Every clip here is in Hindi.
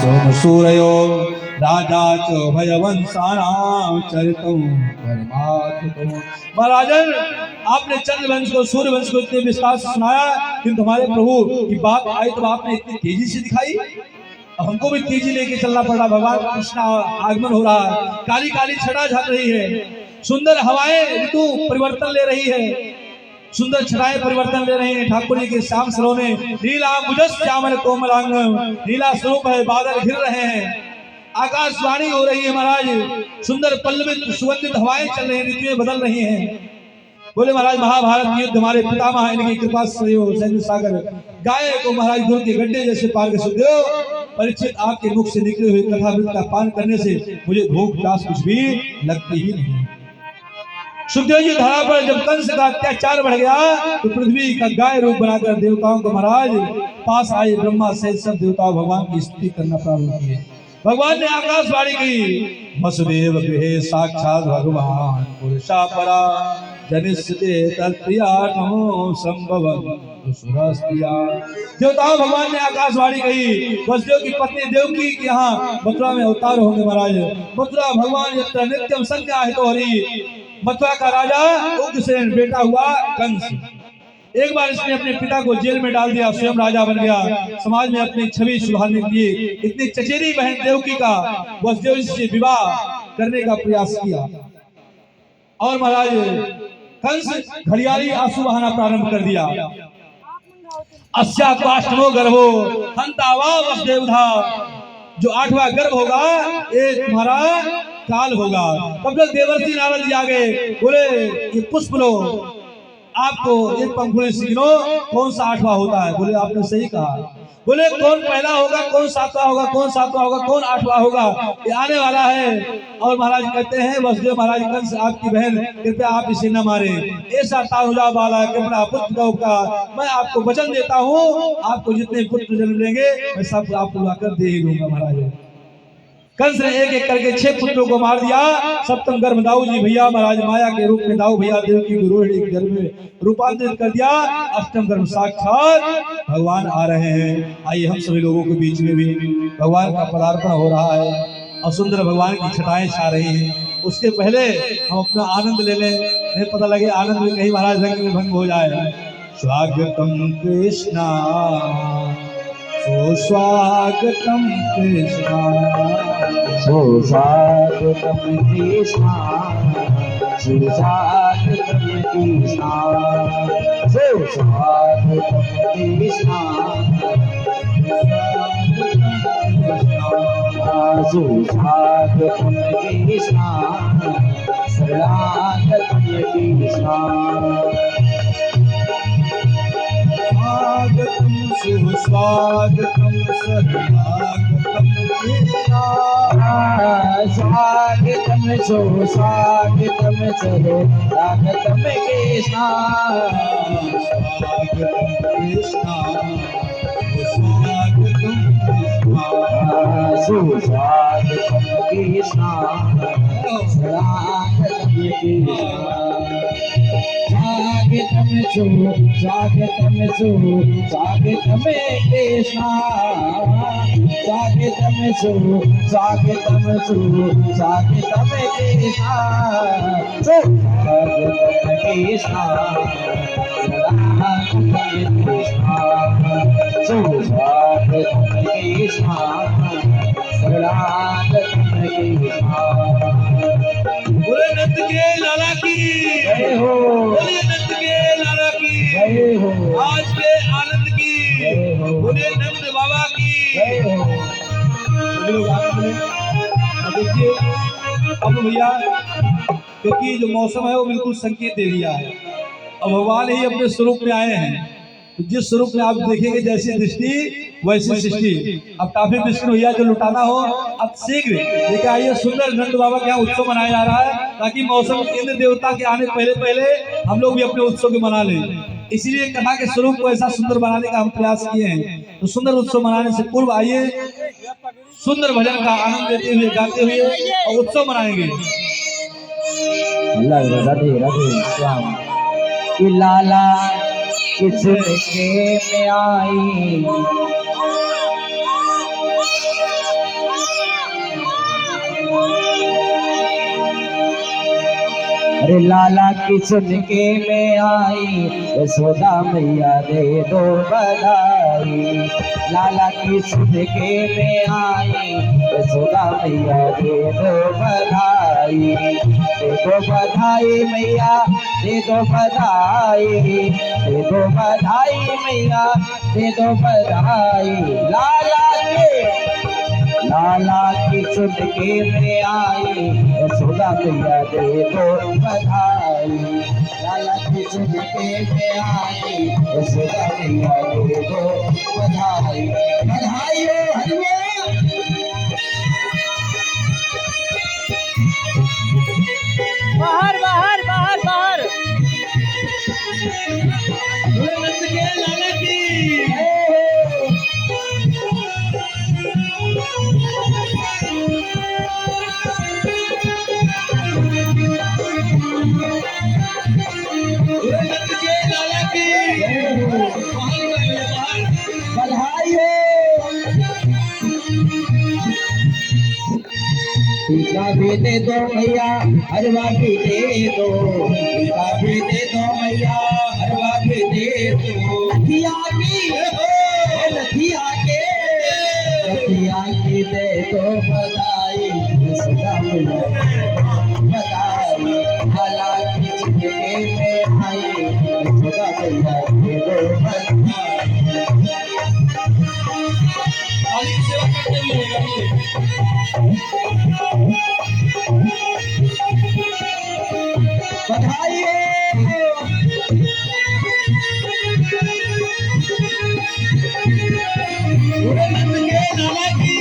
सूरयो राजा च भयवंशानां चरितं परमात्मतो। महाराजन, आपने चंद्रवंश को सूर्य वंश को इतने विस्तार से सुनाया, किंतु हमारे प्रभु की बात आई तो आपने इतनी तेजी से दिखाई। अब हमको भी तेजी लेके चलना पड़ रहा। भगवान कृष्ण आगमन हो रहा है, काली काली छटा झड़ रही है, सुंदर हवाएं ऋतु परिवर्तन ले रही है, सुंदर छटाएं परिवर्तन ले रहे हैं। ठाकुर जी के श्याम सरोने नीला मुजस श्यामल कोमलांगम, नीला स्वरूप है, बादल घिर रहे हैं, आकाशवाणी हो रही है महाराज, सुंदर पल्लवित सुगंधित हवाएं चल रही हैं, ऋतुएं बदल रही हैं। बोले महाराज, महाभारत की युद्ध हमारे पितामह इनकी कृपा से हो, सैन्य सागर गाय को महाराज दूर के गड्ढे जैसे पार कर सुखदेव। परीक्षित, आपके मुख से निकले हुए कथामृत का पान करने से मुझे भूख प्यास कुछ भी लगती ही नहीं। सुखदेव जी धरा पर जब कंस का अत्याचार बढ़ गया तो पृथ्वी का गाय रूप बनाकर देवताओं को महाराज पास आए ब्रह्मा सहित सब देवताओं भगवान की स्तुति करना प्रारंभ किए। भगवान ने आकाशवाणी की, वसुदेव गृहे साक्षात भगवान पुरुषा परा जनिष्यते तत्प्रिया नमो संभवं सुरस्त्रिया। देवताओं भगवान ने आकाशवाणी कही, वसुदेव की पत्नी देवकी के यहाँ मथुरा में अवतार होंगे महाराज। मथुरा भगवान यत्र नित्यम संज्ञा हितो हरि। मथुरा का राजा उग्रसेन बेटा हुआ कंस। एक बार इसने अपने पिता को जेल में डाल दिया, स्वयं राजा बन गया। समाज में अपनी छवि सुधारने के लिए इतनी चचेरी बहन देवकी का वसुदेव से विवाह करने का प्रयास किया और महाराज कंस घड़ियाली आंसू बहाना प्रारंभ कर दिया। अस्या काष्ठमो गर्भो हंतावा वसुदेव था। जो 8वां गर्भ होगा ये तुम्हारा काल होगा। तब तक देवर्षि नारद जी आ गए, बोले ये पुष्प लो, आपको एक पंखुड़ी सीखो, कौन सा 8वां होता है? बोले आपने सही कहा। बोले कौन पहला होगा, कौन 7वां होगा, कौन 7वां होगा, कौन 8वां होगा, ये आने वाला है। और महाराज कहते हैं, वसुदेव महाराज कंस आपकी बहन, कृपया आप इसे न मारे, ऐसा ताहुजा वाला कृपा पुत्र का मैं आपको वचन देता हूँ, आपको जितने पुत्र जन्म लेंगे मैं सब आपको लाकर दे ही दूंगा। महाराज कंस ने एक एक करके 6 पुत्रों को मार दिया। सप्तम गर्भ दाऊ जी भैया महाराज माया के रूप में दाऊ भैया देवकी को रोहिणी के गर्भ में रूपांतरित कर दिया। अष्टम गर्भ साक्षात भगवान आ रहे हैं। आइए हम सभी लोगों के बीच में भी भगवान का पदार्पण हो रहा है और सुंदर भगवान की छटाएं छा रही हैं। उसके पहले हम अपना आनंद ले लें, नहीं पता लगे आनंद में कहीं महाराज रंग में भंग हो जाए। स्वागतम कृष्णा सुस्वागतम कृष्णा, सुस्वागतम कृष्णा, सुस्वागतम कृष्णा, सुस्वागतम कृष्णा, सुस्वागतम कृष्णा, शरणागतम कृष्णा, स्वागतम सुस्वागतम शरणागतम कृष्णा, स्वागतम सुस्वागतम शरणागतम कृष्णा, स्वागतम कृष्णा सुस्वागतम कृष्णा, सुस्वागतम कृष्णा, शरणागतम कृष्णा, स्वागतम स्वागतम स्वागतम कृष्णा, स्वागतम स्वागतम स्वागतम कृष्णा, स्वागतम कृष्णा, स्वागतम कृष्णा, स्वागतम कृष्णा, स्वागतम कृष्णा। बोले नंद के लाला की जय हो, बोले नंद के लाला की जय हो, आज के आनंद की जय हो, बोले नंद बाबा की जय हो। सभी लोग आगे बढ़े। अब देखिए अब भैया, क्योंकि जो मौसम है वो बिल्कुल संकेत दे दिया है। अब भगवान ही अपने स्वरूप में आए हैं, तो जिस स्वरूप में आप देखेंगे जैसी दृष्टि वैसी सृष्टि। अब काफी विष्णु भैया जो लुटाना हो अब शीघ्र लेके आइए। सुंदर नंद बाबा के यहाँ उत्सव मनाया जा रहा है, ताकि मौसम इंद्र देवता के आने पहले पहले हम लोग भी अपने उत्सव को मना लें। इसीलिए कथा के स्वरूप को ऐसा सुंदर बनाने का हम प्रयास किए हैं। तो सुंदर उत्सव मनाने से पूर्व आइए सुंदर भजन का आनंद लेते हुए गाते हुए और उत्सव मनाएंगे। राधे राधे श्याम कि लाला किसके में आई, अरे लाला की सुन के मैं आई, यशोदा मैया दे दो बधाई। लाला की सुन के मैं आई, यशोदा मैया दे दो बधाई। दे दो बधाई मैया, दे दो बधाई, दे दो बधाई मैया, दे दो बधाई। लाला की सुन के मैं आई, यशोदा मैया दे दो बधाई। लाला की सुन के मैं आई, यशोदा मैया दे दो बधाई। बधाई हो हरिया। बाहर बाहर बाहर बाहर। नंद के लाला की नंद के लाला की बधाई हो। टीका भी दे दो मैया, हरवा भी दे दो। टीका भी दे दो मैया, हरवा भी दे दो। लखिया की दे दो बधाई, यशोदा मैया बधाई। लाला की सुन के मैं आई, यशोदा मैया दे दो बधाई। मालिक सेवा करते हुए बधाई हो। नंद के लाला की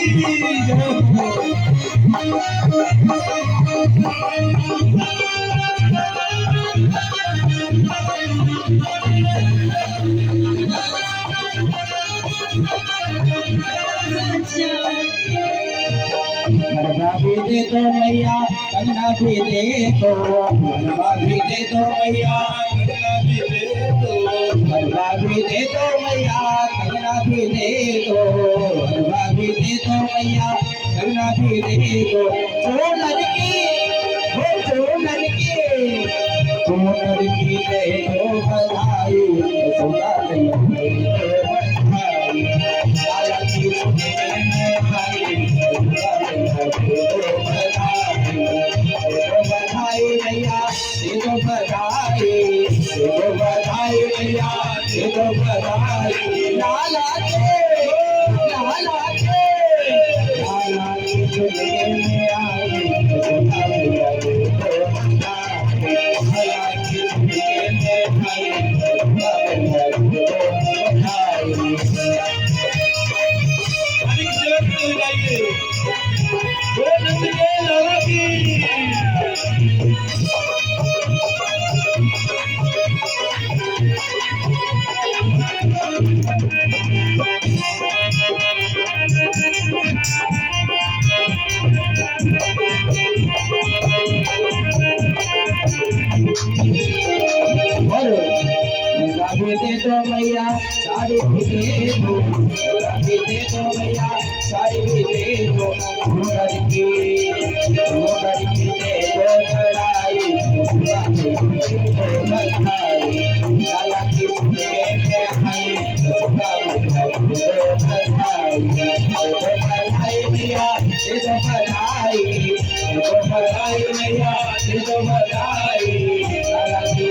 गरबा भी दे दो मैया, कंगना भी दे दो। गरबा भी दे दो मैया, गरबा भी दे दो मैया, कंगना भी दे दो। गरबा भी दे दो मैया, कंगना भी दे दो। चोनर की दे दो बधाई, यशोदा मैया दे दो बधाई। लाला की सुन के मैं आई, यशोदा मैया दे दो बधाई। दे दो बधाई मैया, दे दो बधाई, दे दो बधाई मैया, दे दो बधाई। लाला की सुन के मैं आई, यशोदा मैया दे दो बधाई। लाला की सुन के मैं आई, यशोदा मैया दे दो बधाई। मालिक सेवा करते हुए गाइए नंद के लाला की भी दे दो मैया, साड़ी भी दे दो। भी दे दो मैया, साड़ी भी दे दो। घूंघट की दे दो चढ़ाई, यशोदा मैया दे दो बधाई। लाला की सुन के मैं आई, यशोदा मैया दे दो बधाई। दे दो बधाई मैया, दे दो बधाई, दे दो बधाई मैया, दे दो बधाई। लाला की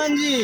जी